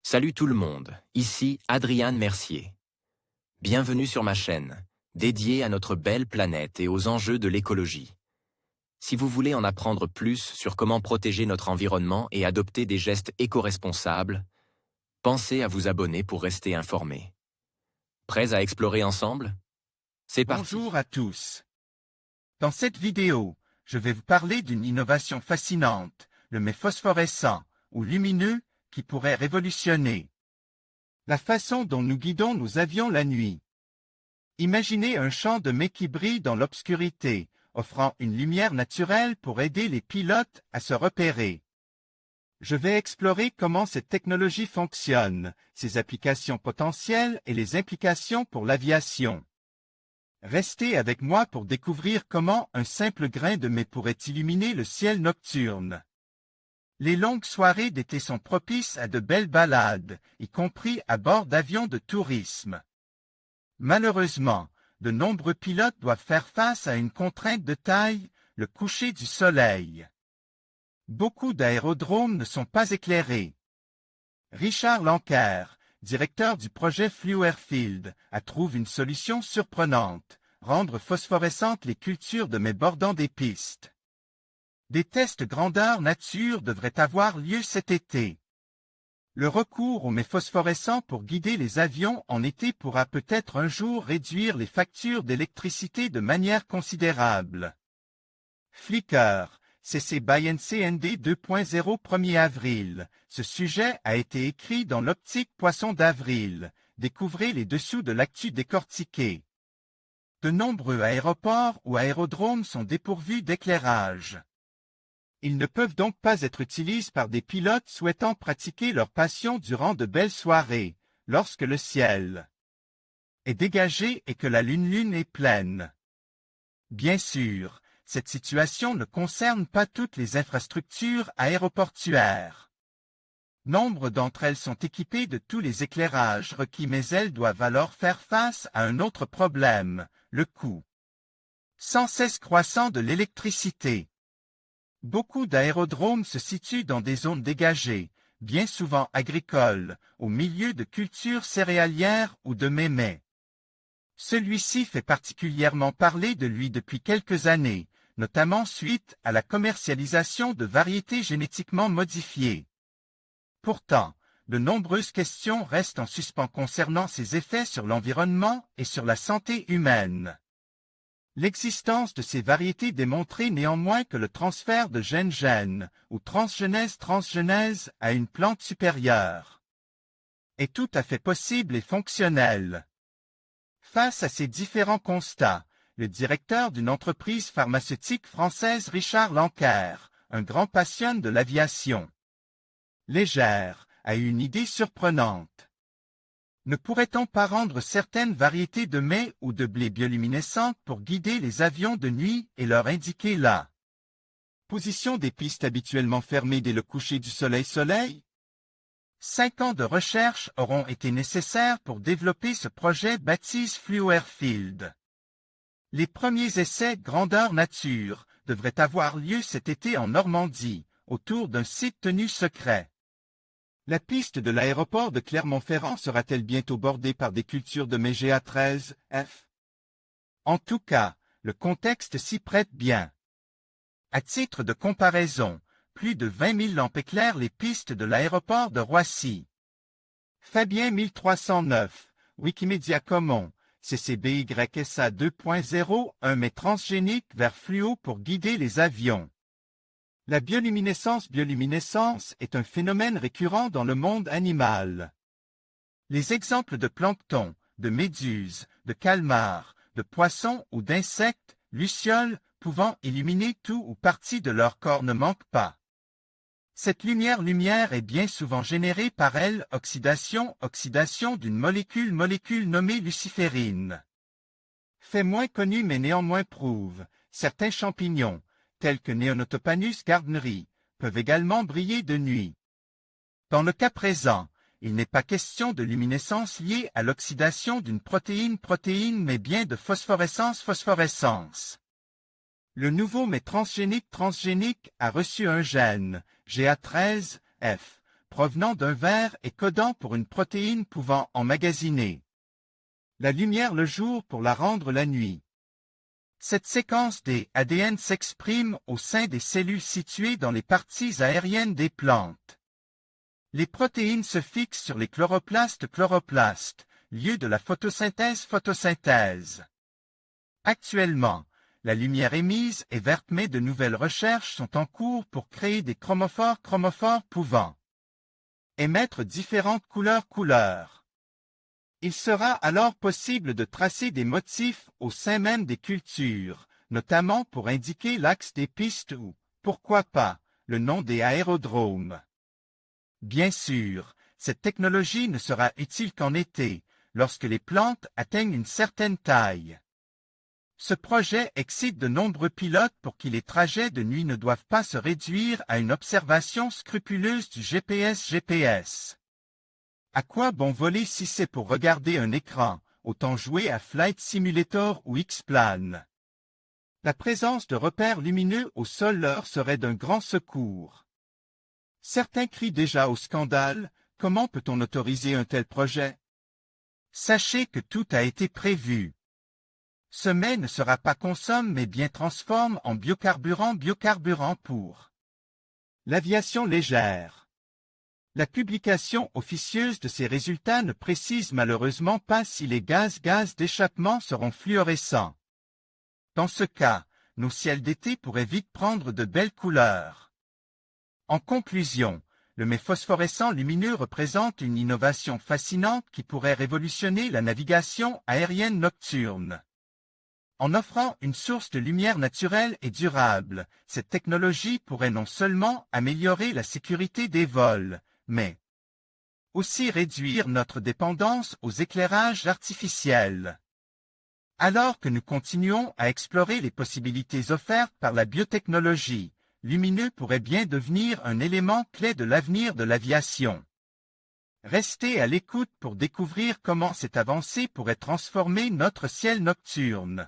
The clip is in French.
Salut tout le monde, ici Adrian Mercier. Bienvenue sur ma chaîne, dédiée à notre belle planète et aux enjeux de l'écologie. Si vous voulez en apprendre plus sur comment protéger notre environnement et adopter des gestes éco-responsables, pensez à vous abonner pour rester informé. Prêts à explorer ensemble? C'est parti. Bonjour à tous. Dans cette vidéo, je vais vous parler d'une innovation fascinante, le mets phosphorescent ou lumineux, qui pourrait révolutionner la façon dont nous guidons nos avions la nuit. Imaginez un champ de mets qui brille dans l'obscurité, offrant une lumière naturelle pour aider les pilotes à se repérer. Je vais explorer comment cette technologie fonctionne, ses applications potentielles et les implications pour l'aviation. Restez avec moi pour découvrir comment un simple grain de mets pourrait illuminer le ciel nocturne. Les longues soirées d'été sont propices à de belles balades, y compris à bord d'avions de tourisme. Malheureusement, de nombreux pilotes doivent faire face à une contrainte de taille, le coucher du soleil. Beaucoup d'aérodromes ne sont pas éclairés. Richard Lancaire, directeur du projet Fluorfield, a trouvé une solution surprenante, rendre phosphorescentes les cultures de mets bordant des pistes. Des tests grandeur nature devraient avoir lieu cet été. Le recours aux mets phosphorescents pour guider les avions en été pourra peut-être un jour réduire les factures d'électricité de manière considérable. Flickr, CC by NCND 2.0 1er avril. Ce sujet a été écrit dans l'optique Poisson d'avril. Découvrez les dessous de l'actu décortiqué. De nombreux aéroports ou aérodromes sont dépourvus d'éclairage. Ils ne peuvent donc pas être utilisés par des pilotes souhaitant pratiquer leur passion durant de belles soirées, lorsque le ciel est dégagé et que la lune est pleine. Bien sûr, cette situation ne concerne pas toutes les infrastructures aéroportuaires. Nombre d'entre elles sont équipées de tous les éclairages requis, mais elles doivent alors faire face à un autre problème, le coût sans cesse croissant de l'électricité. Beaucoup d'aérodromes se situent dans des zones dégagées, bien souvent agricoles, au milieu de cultures céréalières ou de mets. Celui-ci fait particulièrement parler de lui depuis quelques années, notamment suite à la commercialisation de variétés génétiquement modifiées. Pourtant, de nombreuses questions restent en suspens concernant ses effets sur l'environnement et sur la santé humaine. L'existence de ces variétés démontrait néanmoins que le transfert de gène-gène ou transgenèse à une plante supérieure est tout à fait possible et fonctionnel. Face à ces différents constats, le directeur d'une entreprise pharmaceutique française Richard Lancaire, un grand passionné de l'aviation légère, a eu une idée surprenante. Ne pourrait-on pas rendre certaines variétés de mets ou de blé bioluminescentes pour guider les avions de nuit et leur indiquer la position des pistes habituellement fermées dès le coucher du soleil? 5 ans de recherche auront été nécessaires pour développer ce projet baptisé Fluorfield. Les premiers essais grandeur nature devraient avoir lieu cet été en Normandie, autour d'un site tenu secret. La piste de l'aéroport de Clermont-Ferrand sera-t-elle bientôt bordée par des cultures de mets GA13F? En tout cas, le contexte s'y prête bien. À titre de comparaison, plus de 20 000 lampes éclairent les pistes de l'aéroport de Roissy. Fabien 1309, Wikimedia Commons, CCBYSA 2.0, un mets transgénique vers fluo pour guider les avions. La bioluminescence est un phénomène récurrent dans le monde animal. Les exemples de plancton, de méduses, de calmars, de poissons ou d'insectes, lucioles, pouvant illuminer tout ou partie de leur corps ne manquent pas. Cette lumière est bien souvent générée par oxydation d'une molécule nommée luciférine. Fait moins connu mais néanmoins prouve, certains champignons, tels que Neonotopanus gardneri, peuvent également briller de nuit. Dans le cas présent, il n'est pas question de luminescence liée à l'oxydation d'une protéine mais bien de phosphorescence. Le nouveau mets transgénique a reçu un gène, GA13F, provenant d'un ver et codant pour une protéine pouvant emmagasiner la lumière le jour pour la rendre la nuit. Cette séquence des ADN s'exprime au sein des cellules situées dans les parties aériennes des plantes. Les protéines se fixent sur les chloroplastes, lieu de la photosynthèse. Actuellement, la lumière émise est verte, mais de nouvelles recherches sont en cours pour créer des chromophores pouvant émettre différentes couleurs. Il sera alors possible de tracer des motifs au sein même des cultures, notamment pour indiquer l'axe des pistes ou, pourquoi pas, le nom des aérodromes. Bien sûr, cette technologie ne sera utile qu'en été, lorsque les plantes atteignent une certaine taille. Ce projet excite de nombreux pilotes pour qui les trajets de nuit ne doivent pas se réduire à une observation scrupuleuse du GPS. À quoi bon voler si c'est pour regarder un écran, autant jouer à Flight Simulator ou X-Plane. La présence de repères lumineux au sol leur serait d'un grand secours. Certains crient déjà au scandale, comment peut-on autoriser un tel projet? Sachez que tout a été prévu. Ce mets ne sera pas consomme mais bien transforme en biocarburant pour l'aviation légère. La publication officieuse de ces résultats ne précise malheureusement pas si les gaz d'échappement seront fluorescents. Dans ce cas, nos ciels d'été pourraient vite prendre de belles couleurs. En conclusion, le mets phosphorescent lumineux représente une innovation fascinante qui pourrait révolutionner la navigation aérienne nocturne. En offrant une source de lumière naturelle et durable, cette technologie pourrait non seulement améliorer la sécurité des vols, mais aussi réduire notre dépendance aux éclairages artificiels. Alors que nous continuons à explorer les possibilités offertes par la biotechnologie, lumineux pourrait bien devenir un élément clé de l'avenir de l'aviation. Restez à l'écoute pour découvrir comment cette avancée pourrait transformer notre ciel nocturne.